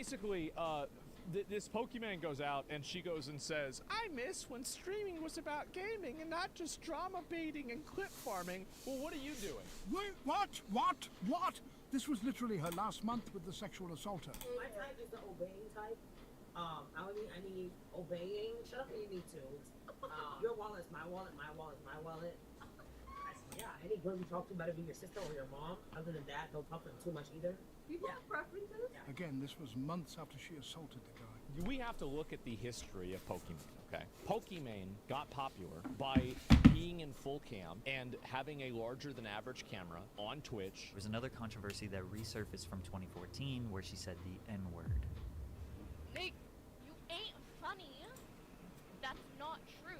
basically, this Pokemon goes out and she goes and says, I miss when streaming was about gaming and not just drama baiting and clip farming. Well, what are you doing? Wait, what? This was literally her last month with the sexual assaulter. My type is the obeying type. I need obeying. Shut up when you need to. Your wallet's my wallet, my wallet's my wallet. Yeah, any girl you talk to better be your sister or your mom. Other than that, don't talk to them too much either. People have preferences? Yeah. Again, this was months after she assaulted the guy. We have to look at the history of Pokemon, okay? Pokemon got popular by being in full cam and having a larger than average camera on Twitch. There was another controversy that resurfaced from 2014 where she said the N-word. Nick, you ain't funny. That's not true.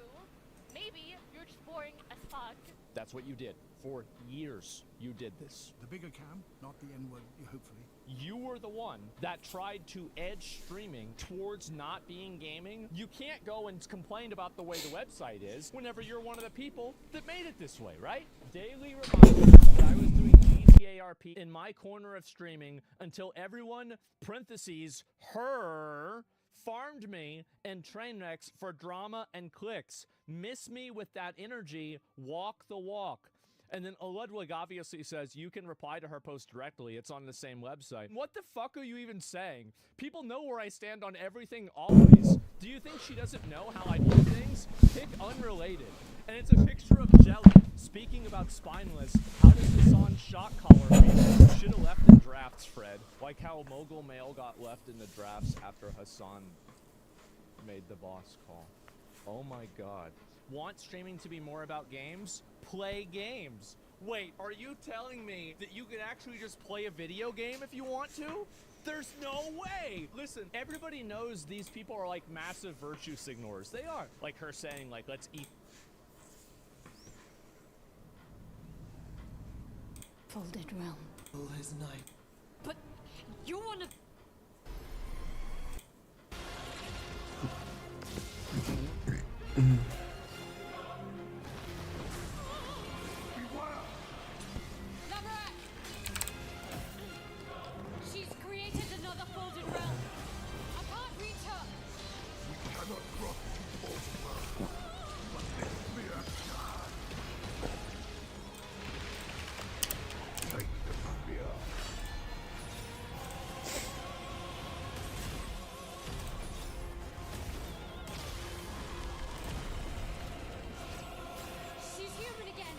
Maybe you're just boring as fuck. That's what you did. For years, you did this. The bigger cam, not the N-word, hopefully. You were the one that tried to edge streaming towards not being gaming. You can't go and complain about the way the website is whenever you're one of the people that made it this way, right? Daily reminder that I was doing GTARP in my corner of streaming until everyone, parentheses, her, farmed me and train wrecks for drama and clicks. Miss me with that energy, walk the walk. And then Ludwig obviously says you can reply to her post directly. It's on the same website. What the fuck are you even saying? People know where I stand on everything always. Do you think she doesn't know how I do things? Pick unrelated. And it's a picture of Jelly. Speaking about spineless, how does Hassan's shot collar read? Should have left in drafts, Fred. Like how Mogul Mail got left in the drafts after Hassan made the boss call. Oh my god. Want streaming to be more about games? Play games. Wait, are you telling me that you can actually just play a video game if you want to? There's no way. Listen, everybody knows these people are like massive virtue signalers. They are. Like her saying, like, let's eat. Folded realm. All his night. But you wanna... She's created another folded realm. I can't reach her. We cannot cross the folded realm. But let me take the spear. She's human again.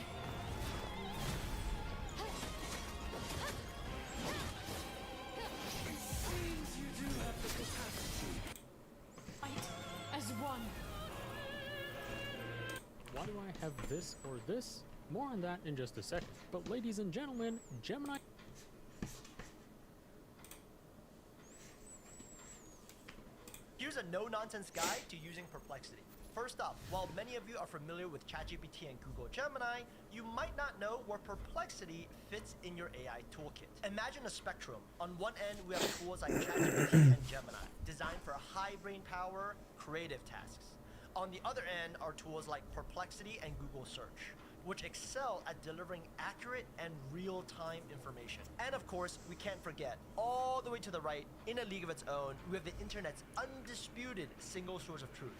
Fight as one. Why do I have this or this? More on that in just a second. But ladies and gentlemen, Gemini... Here's a no-nonsense guide to using Perplexity. First up, while many of you are familiar with ChatGPT and Google Gemini, you might not know where Perplexity fits in your AI toolkit. Imagine a spectrum. On one end, we have tools like ChatGPT and Gemini, designed for high brain power, creative tasks. On the other end are tools like Perplexity and Google Search, which excel at delivering accurate and real-time information. And of course, we can't forget, all the way to the right, in a league of its own, we have the internet's undisputed single source of truth,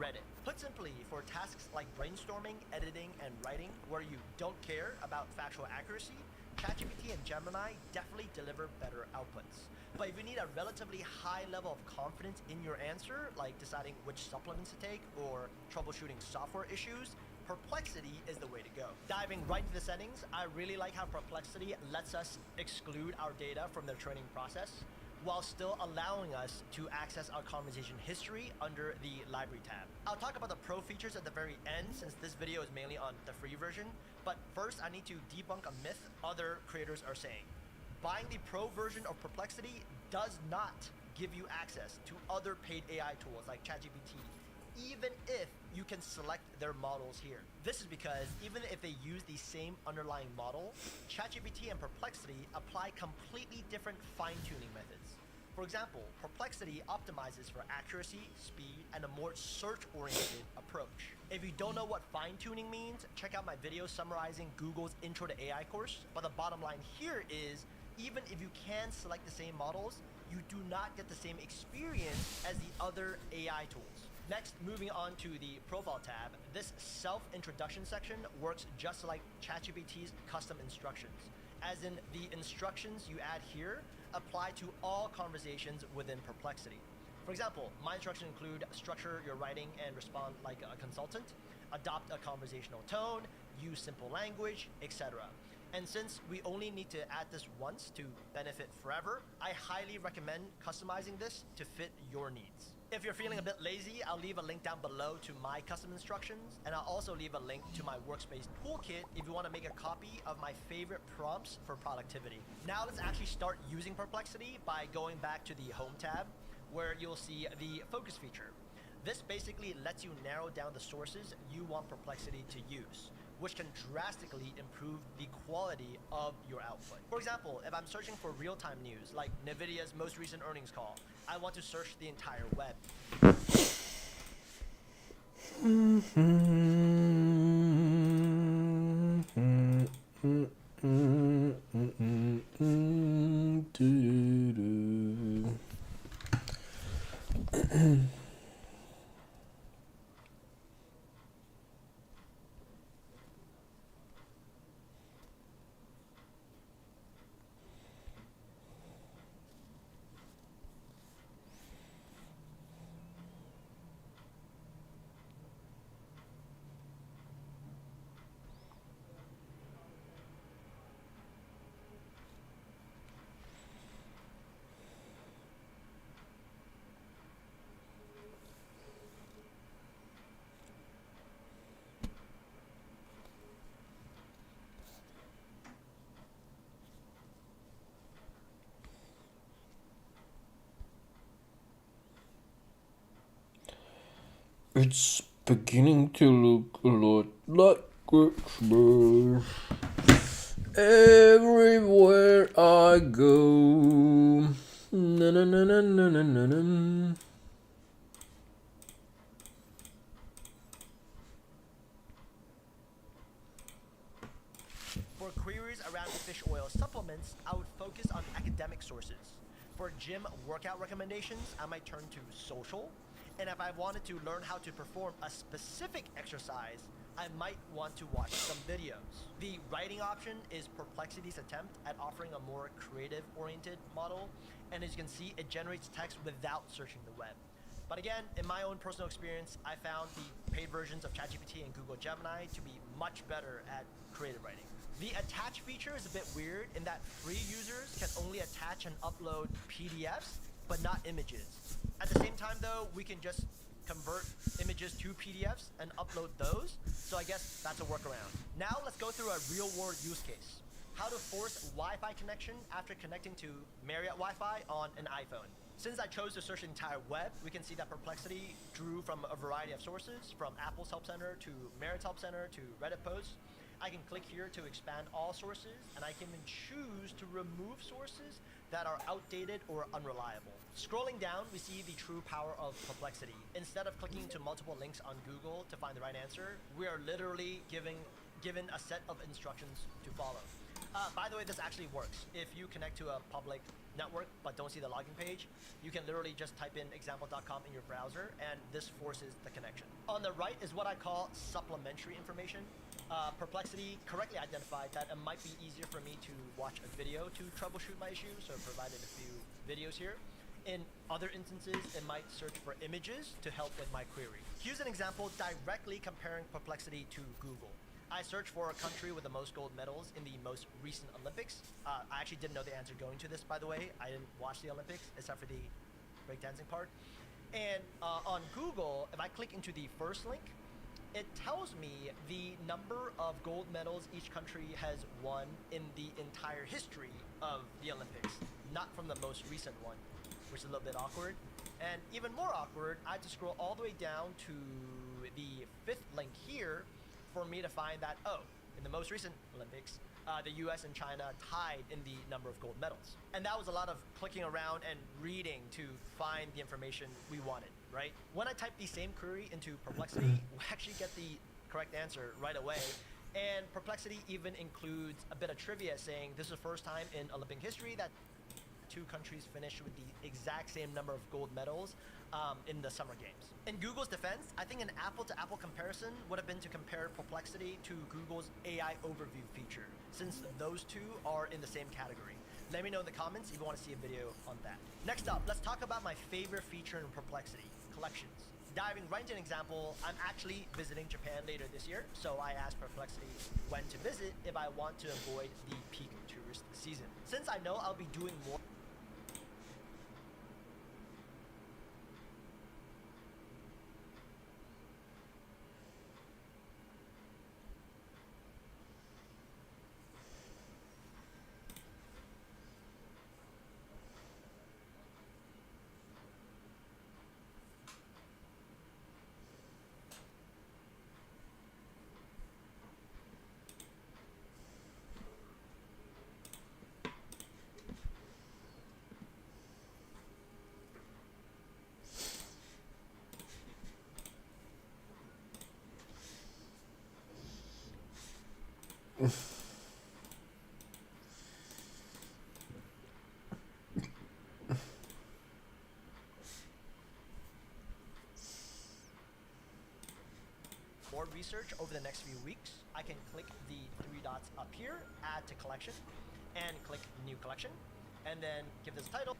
Reddit. Put simply, for tasks like brainstorming, editing, and writing, where you don't care about factual accuracy, ChatGPT and Gemini definitely deliver better outputs. But if you need a relatively high level of confidence in your answer, like deciding which supplements to take or troubleshooting software issues, Perplexity is the way to go. Diving right into the settings, I really like how Perplexity lets us exclude our data from their training process, while still allowing us to access our conversation history under the library tab. I'll talk about the pro features at the very end, since this video is mainly on the free version, but first I need to debunk a myth other creators are saying. Buying the pro version of Perplexity does not give you access to other paid AI tools like ChatGPT, even if you can select their models here. This is because even if they use the same underlying model, ChatGPT and Perplexity apply completely different fine-tuning methods. For example, Perplexity optimizes for accuracy, speed, and a more search-oriented approach. If you don't know what fine-tuning means, check out my video summarizing Google's Intro to AI course. But the bottom line here is, even if you can select the same models, you do not get the same experience as the other AI tools. Next, moving on to the profile tab, this self-introduction section works just like ChatGPT's custom instructions, as in the instructions you add here apply to all conversations within Perplexity. For example, my instructions include structure your writing and respond like a consultant, adopt a conversational tone, use simple language, etc. And since we only need to add this once to benefit forever, I highly recommend customizing this to fit your needs. If you're feeling a bit lazy, I'll leave a link down below to my custom instructions, and I'll also leave a link to my workspace toolkit if you want to make a copy of my favorite prompts for productivity. Now let's actually start using Perplexity by going back to the Home tab, where you'll see the focus feature. This basically lets you narrow down the sources you want Perplexity to use, which can drastically improve the quality of your output. For example, if I'm searching for real-time news, like NVIDIA's most recent earnings call, I want to search the entire web. It's beginning to look a lot like Christmas. Everywhere I go. Na na na na na na na na. For queries around fish oil supplements, I would focus on academic sources. For gym workout recommendations, I might turn to social. And if I wanted to learn how to perform a specific exercise, I might want to watch some videos. The writing option is Perplexity's attempt at offering a more creative-oriented model, and as you can see, it generates text without searching the web. But again, in my own personal experience, I found the paid versions of ChatGPT and Google Gemini to be much better at creative writing. The attach feature is a bit weird in that free users can only attach and upload PDFs, but not images. At the same time though, we can just convert images to PDFs and upload those, so I guess that's a workaround. Now let's go through a real world use case. How to force Wi-Fi connection after connecting to Marriott Wi-Fi on an iPhone. Since I chose to search the entire web, we can see that Perplexity drew from a variety of sources, from Apple's Help Center to Marriott's Help Center to Reddit posts. I can click here to expand all sources, and I can even choose to remove sources that are outdated or unreliable. Scrolling down, we see the true power of Perplexity. Instead of clicking to multiple links on Google to find the right answer, we are literally given a set of instructions to follow. By the way, this actually works. If you connect to a public network but don't see the login page, you can literally just type in example.com in your browser, and this forces the connection. On the right is what I call supplementary information. Perplexity correctly identified that it might be easier for me to watch a video to troubleshoot my issue, so it provided a few videos here. In other instances, it might search for images to help with my query. Here's an example directly comparing Perplexity to Google. I searched for a country with the most gold medals in the most recent Olympics. I actually didn't know the answer going to this, by the way. I didn't watch the Olympics, except for the breakdancing part. And on Google, if I click into the first link, it tells me the number of gold medals each country has won in the entire history of the Olympics, not from the most recent one, which is a little bit awkward. And even more awkward, I had to scroll all the way down to the fifth link here for me to find that, oh, in the most recent Olympics, the US and China tied in the number of gold medals. And that was a lot of clicking around and reading to find the information we wanted, right? When I type the same query into Perplexity, we actually get the correct answer right away. And Perplexity even includes a bit of trivia saying this is the first time in Olympic history that two countries finished with the exact same number of gold medals in the Summer Games. In Google's defense, I think an apple-to-apple comparison would have been to compare Perplexity to Google's AI overview feature, since those two are in the same category. Let me know in the comments if you want to see a video on that. Next up, let's talk about my favorite feature in Perplexity, collections. Diving right into an example, I'm actually visiting Japan later this year, so I asked Perplexity when to visit if I want to avoid the peak tourist season. Since I know I'll be doing more research over the next few weeks, I can click the three dots up here, add to collection, and click new collection, and then give this a title.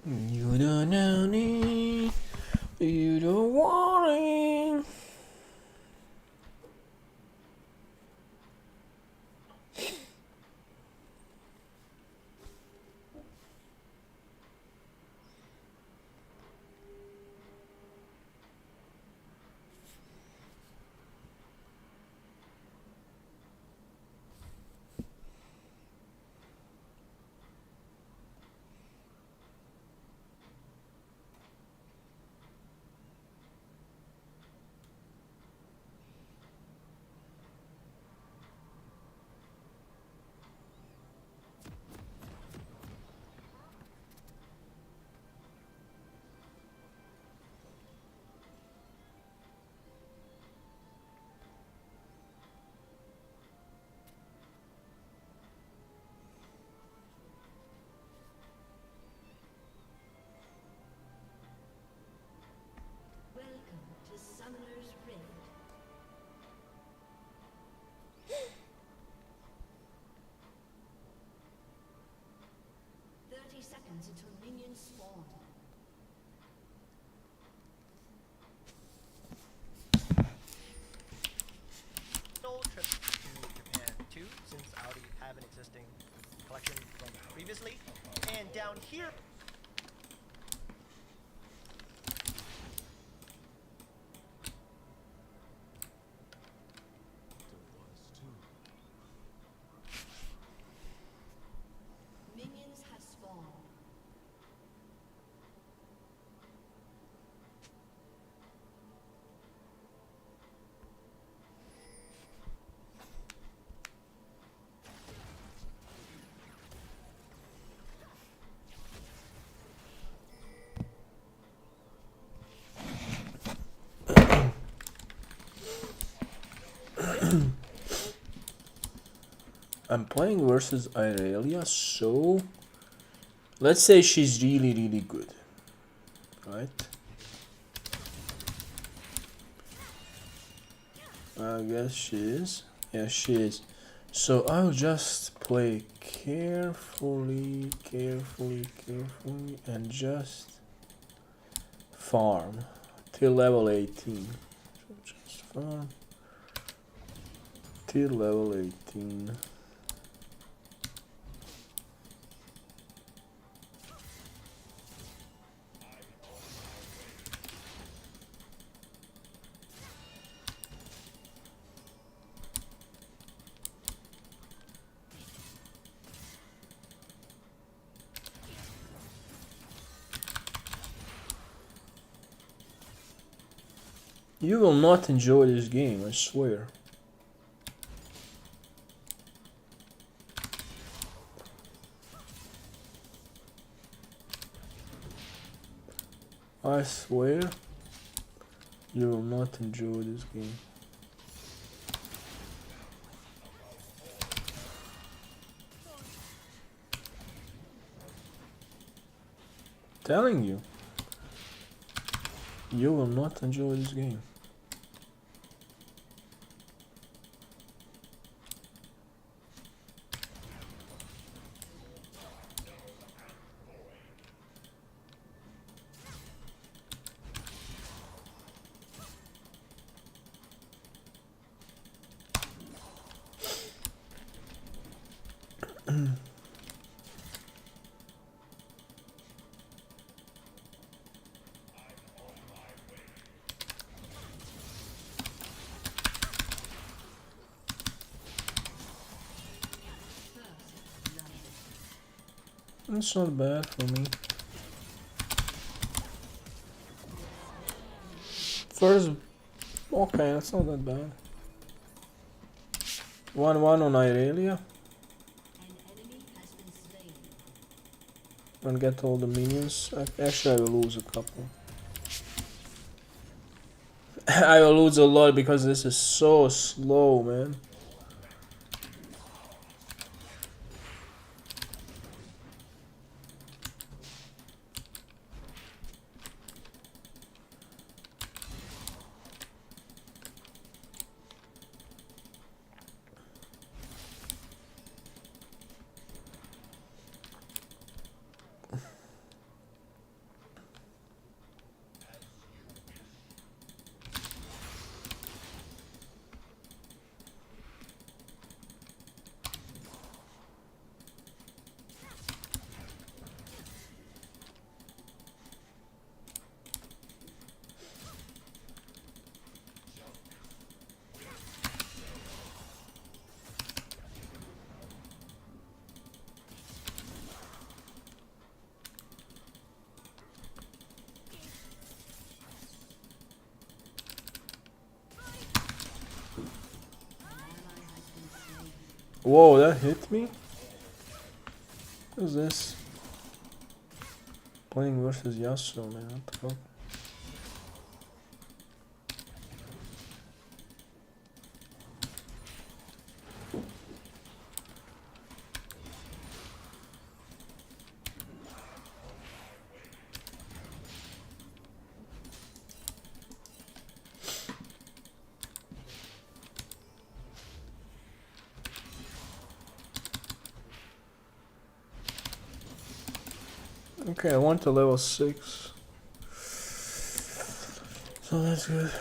You don't know me, you don't want it. Welcome to Summoner's Rift. 30 seconds until minions spawn. No trip to Japan too, since I already have an existing collection from previously. And down here, Minions have spawned. I'm playing versus Irelia, so let's say she's really good, right? I guess she is. Yeah, she is. So I'll just play carefully, and just farm till level 18. So just farm till level 18. You will not enjoy this game, I swear. I swear you will not enjoy this game. telling you, you will not enjoy this game. It's not bad for me. First, okay, that's not that bad. 1-1 on Irelia. And get all the minions. Actually, I will lose a couple. I will lose a lot because this is so slow, man. Whoa, that hit me? What is this? Playing versus Yasuo, man. What the fuck? Okay, I went to level 6. So that's good.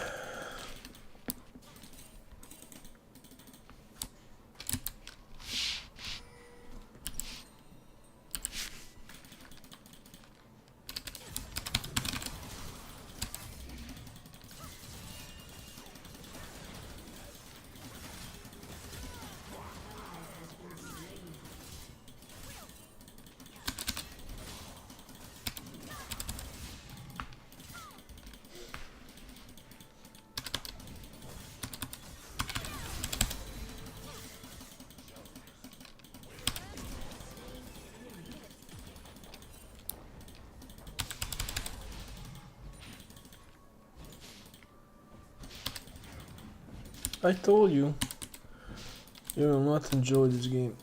I told you, you will not enjoy this game.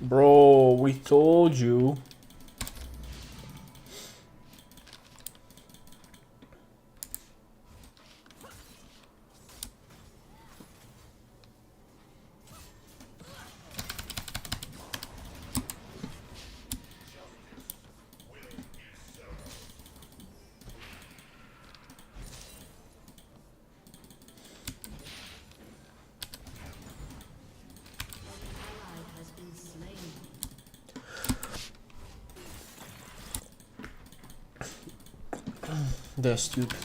Bro, we told you. That's stupid.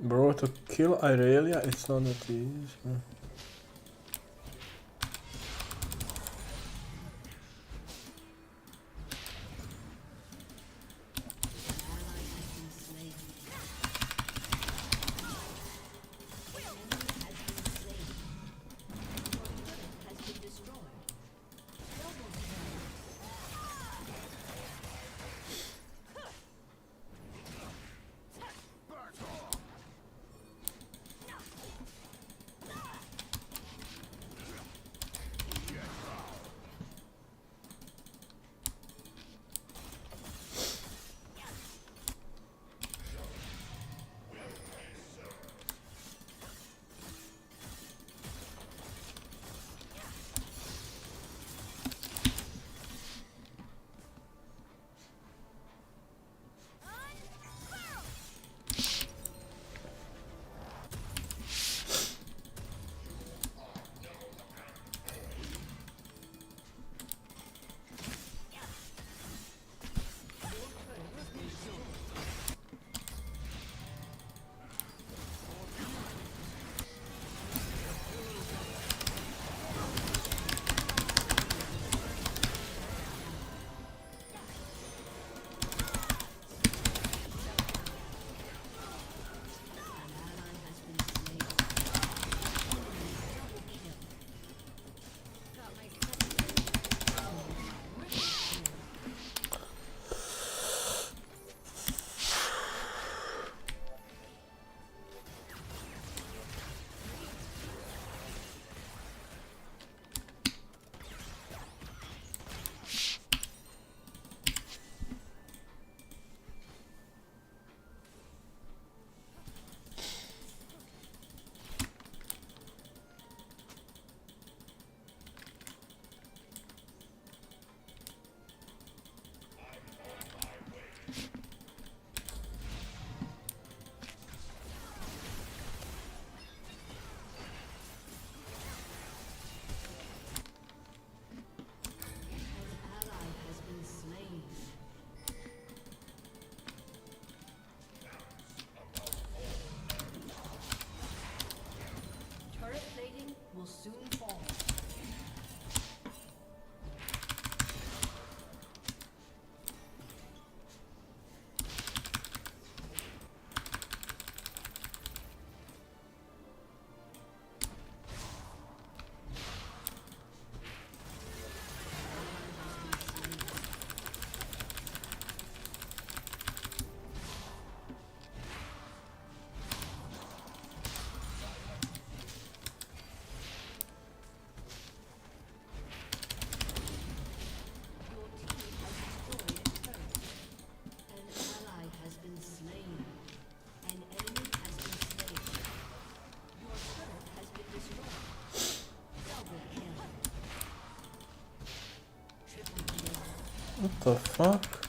Bro, to kill Irelia, it's not that easy. What the fuck?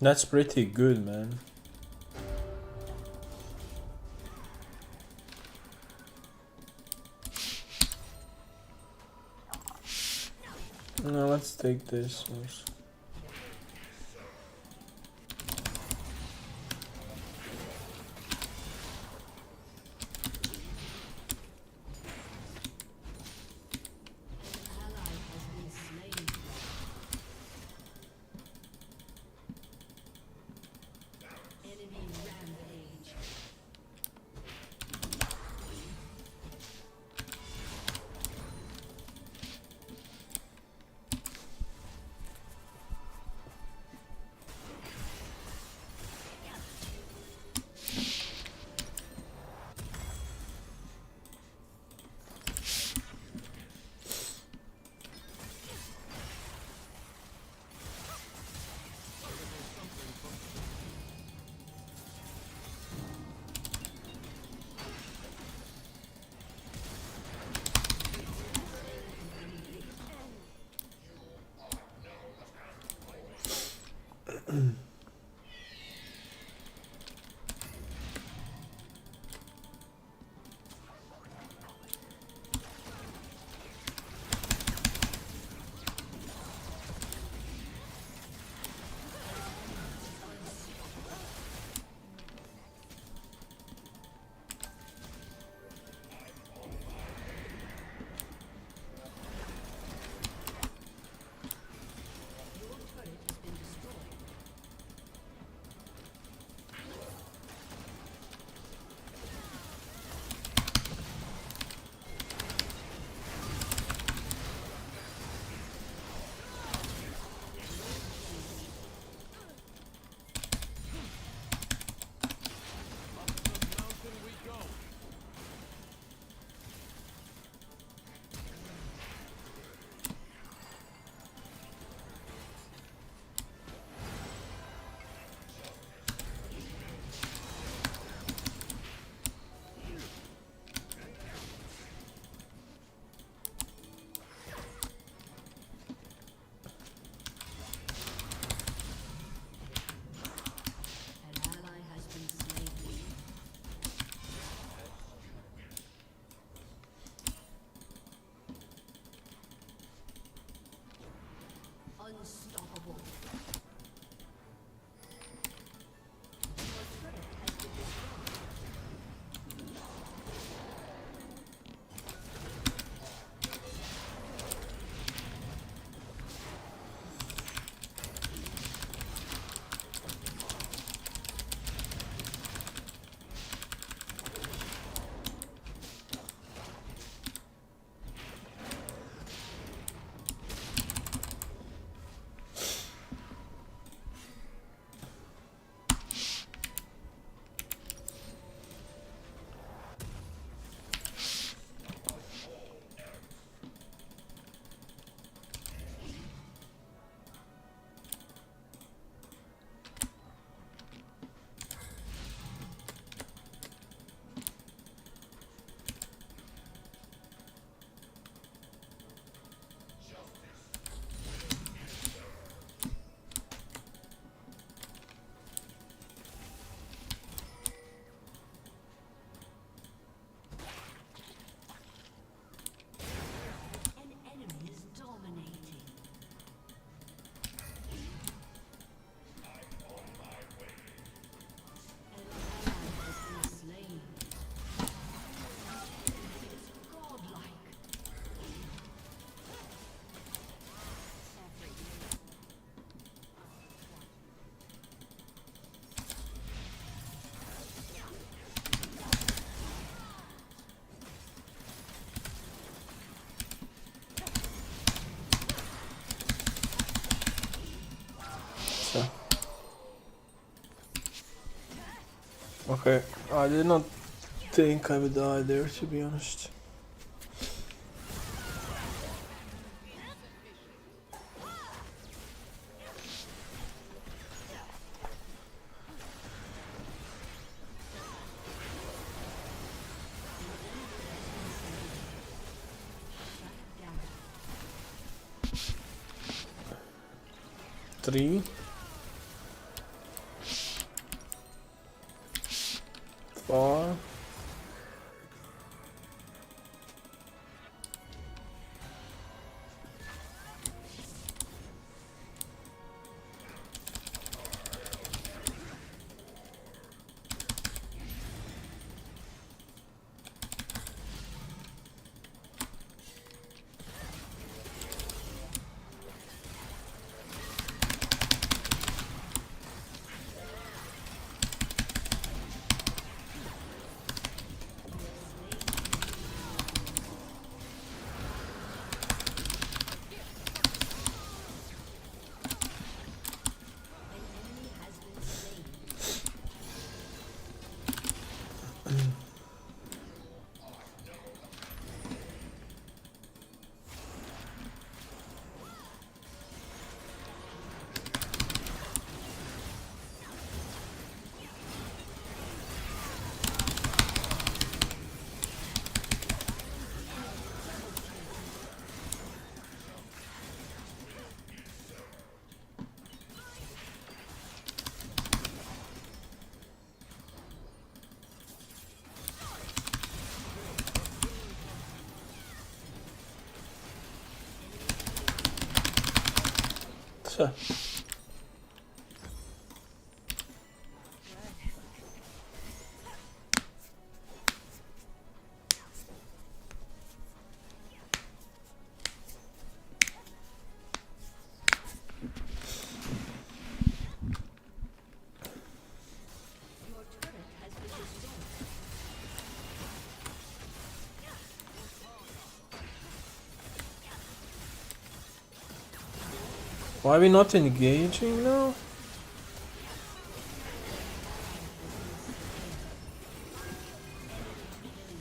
That's pretty good, man. No, let's take this also. Okay, I did not think I would die there, to be honest. Three. 4. So. Why are we not engaging now?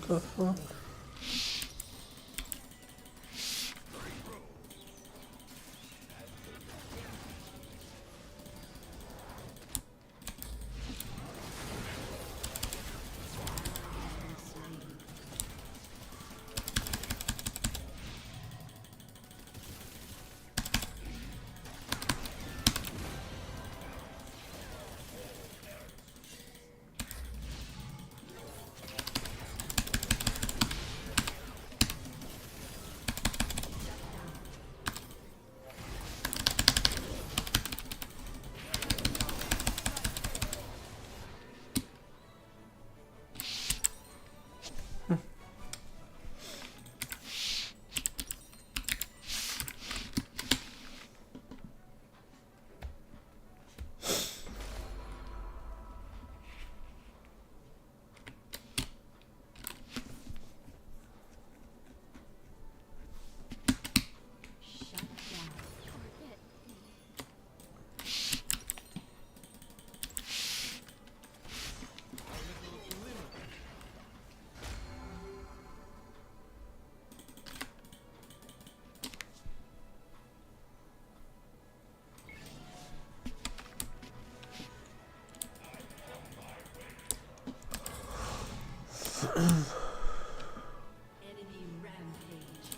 The fuck? Enemy rampage.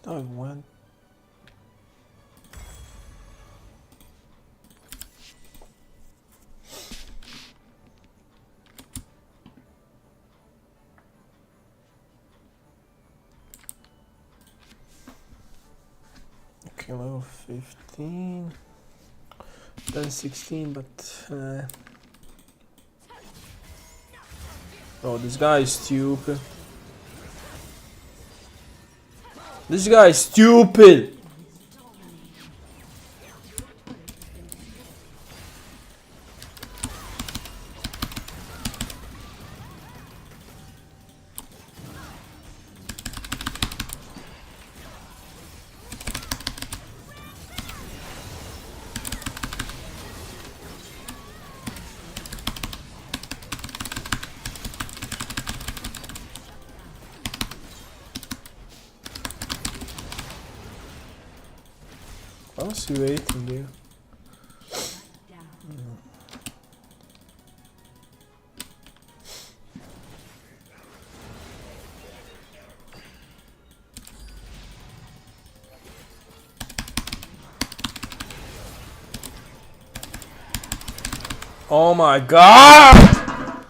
I went. Okay, level 15. 10-16, but oh, this guy is stupid. This guy is stupid. Why was he waiting there? Oh my god!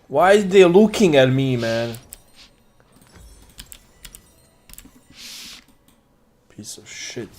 Why are they looking at me, man? Piece of shit.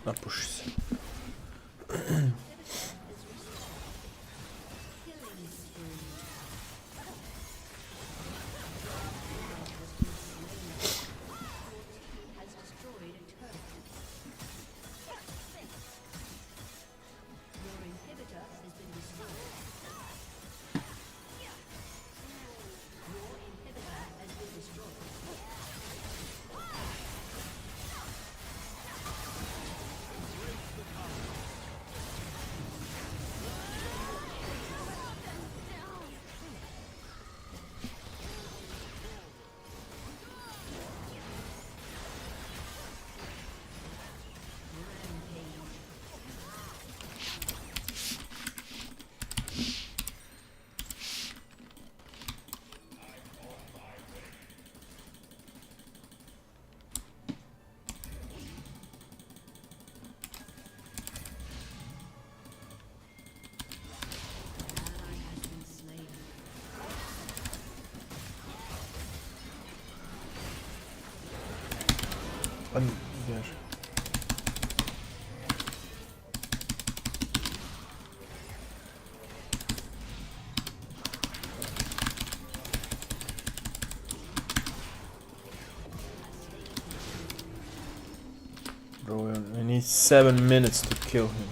Napuši se. Ver. Bro, I need 7 minutes to kill him.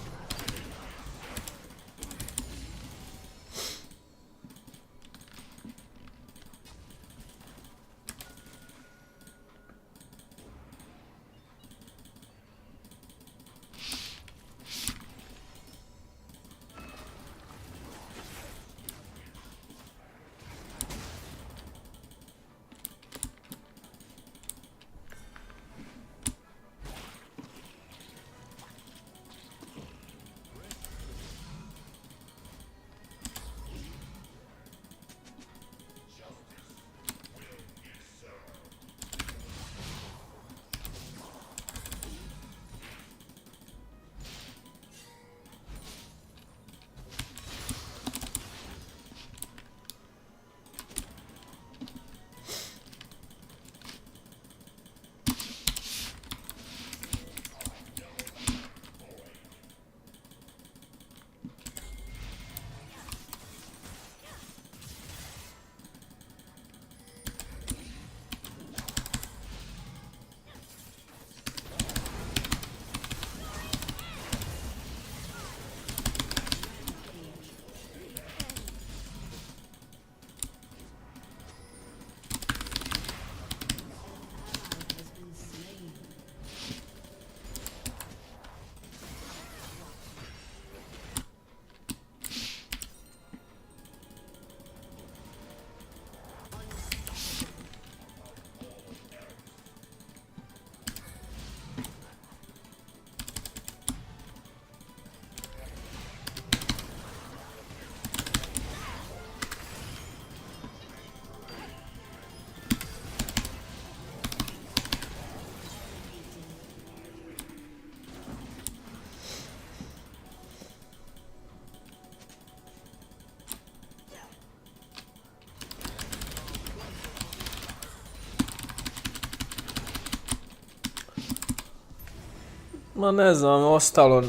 Ma ne znam, ostalo,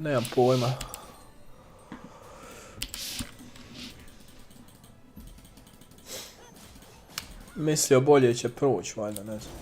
nemam pojma. Mislio bolje će proći, valjda, ne znam.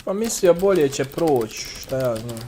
Pa mislio bolje će proći, šta ja znam.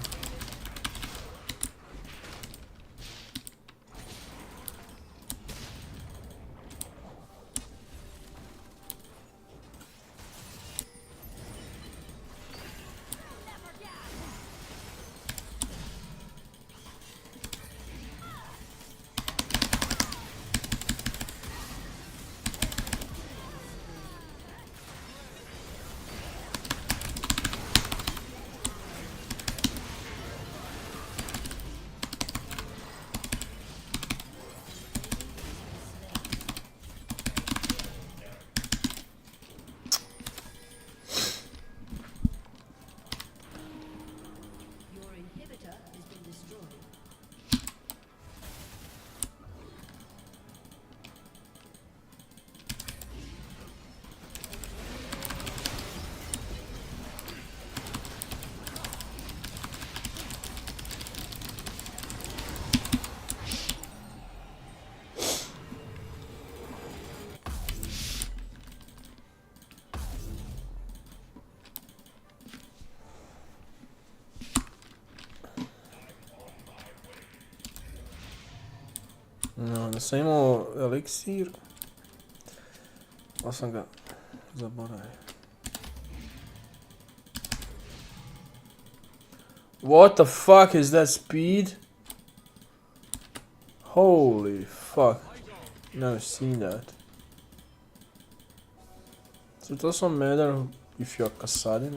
No, da sam imao eliksir, pa sam ga zaboravio. What the fuck is that speed? Holy fuck. Never seen that. So it doesn't matter if you're Kassadin.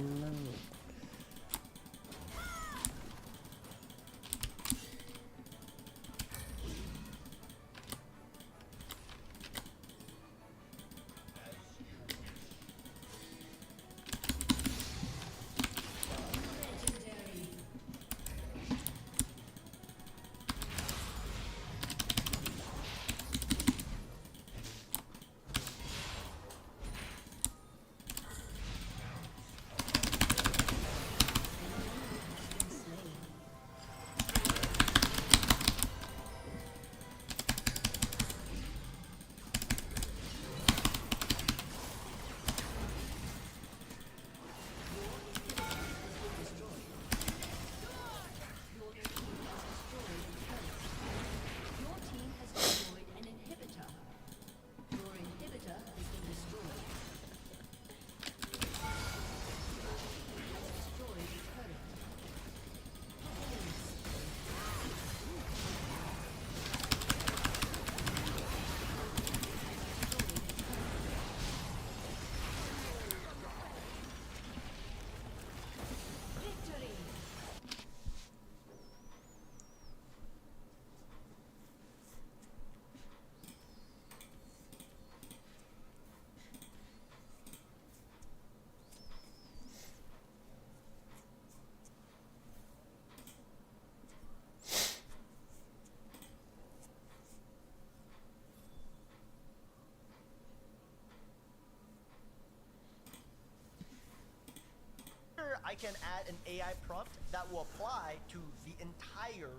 can add an AI prompt that will apply to the entire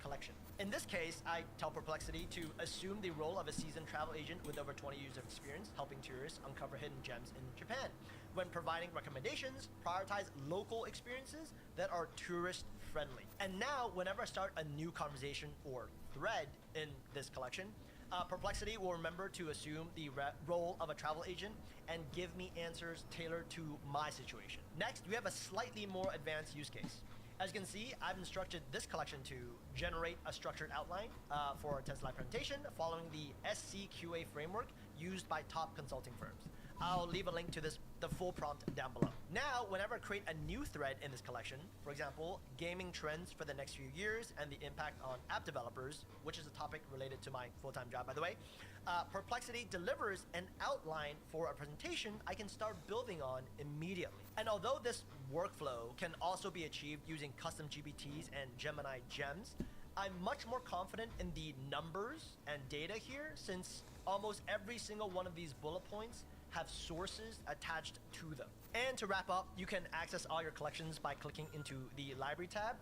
collection. In this case, I tell Perplexity to assume the role of a seasoned travel agent with over 20 years of experience helping tourists uncover hidden gems in Japan. When providing recommendations, prioritize local experiences that are tourist friendly. And now, whenever I start a new conversation or thread in this collection, Perplexity will remember to assume the role of a travel agent and give me answers tailored to my situation. Next, we have a slightly more advanced use case. As you can see, I've instructed this collection to generate a structured outline for a slide presentation following the SCQA framework used by top consulting firms. I'll leave a link to the full prompt down below. Now, whenever I create a new thread in this collection, for example, gaming trends for the next few years and the impact on app developers, which is a topic related to my full-time job, by the way, Perplexity delivers an outline for a presentation I can start building on immediately. And although this workflow can also be achieved using custom GPTs and Gemini gems, I'm much more confident in the numbers and data here, since almost every single one of these bullet points have sources attached to them. And to wrap up, you can access all your collections by clicking into the library tab.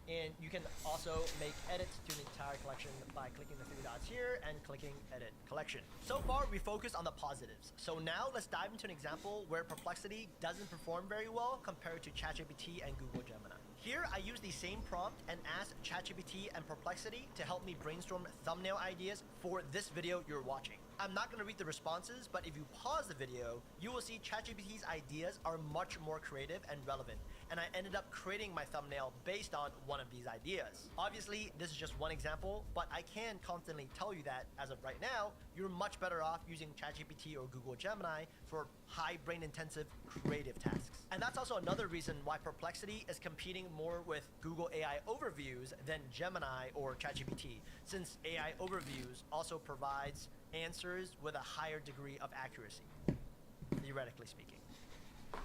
And you can also make edits to the entire collection by clicking the three dots here and clicking edit collection. So far, we focused on the positives. So now let's dive into an example where Perplexity doesn't perform very well compared to ChatGPT and Google Gemini. Here, I use the same prompt and ask ChatGPT and Perplexity to help me brainstorm thumbnail ideas for this video you're watching. I'm not going to read the responses, but if you pause the video, you will see ChatGPT's ideas are much more creative and relevant, and I ended up creating my thumbnail based on one of these ideas. Obviously, this is just one example, but I can confidently tell you that, as of right now, you're much better off using ChatGPT or Google Gemini for high brain-intensive creative tasks. And that's also another reason why Perplexity is competing more with Google AI Overviews than Gemini or ChatGPT, since AI Overviews also provides answers with a higher degree of accuracy, theoretically speaking.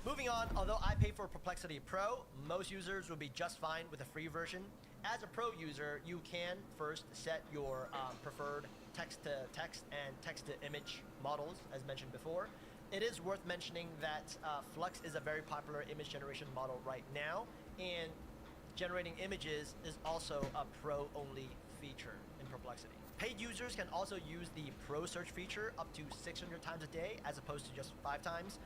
Moving on, although I pay for Perplexity Pro, most users will be just fine with a free version. As a pro user, you can first set your preferred text-to-text and text-to-image models, as mentioned before. It is worth mentioning that Flux is a very popular image generation model right now, and generating images is also a pro-only feature in Perplexity. Paid users can also use the Pro Search feature up to 600 times a day as opposed to just 5 times.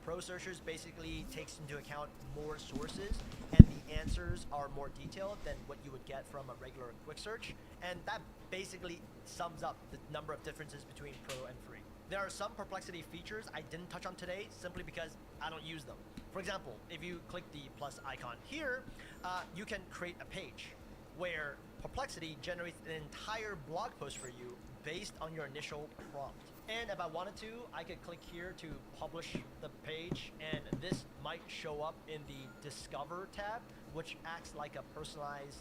Pro Searchers basically takes into account more sources, and the answers are more detailed than what you would get from a regular quick search. And that basically sums up the number of differences between Pro and Free. There are some Perplexity features I didn't touch on today simply because I don't use them. For example, if you click the plus icon here, you can create a page where Perplexity generates an entire blog post for you based on your initial prompt. And if I wanted to, I could click here to publish the page, and this might show up in the Discover tab, which acts like a personalized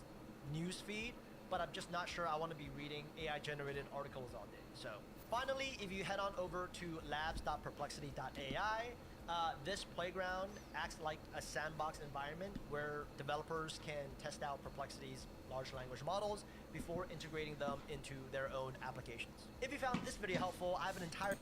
news feed, but I'm just not sure I want to be reading AI-generated articles all day. So finally, if you head on over to labs.perplexity.ai, this playground acts like a sandbox environment where developers can test out Perplexity's large language models before integrating them into their own applications. If you found this video helpful, I have an entire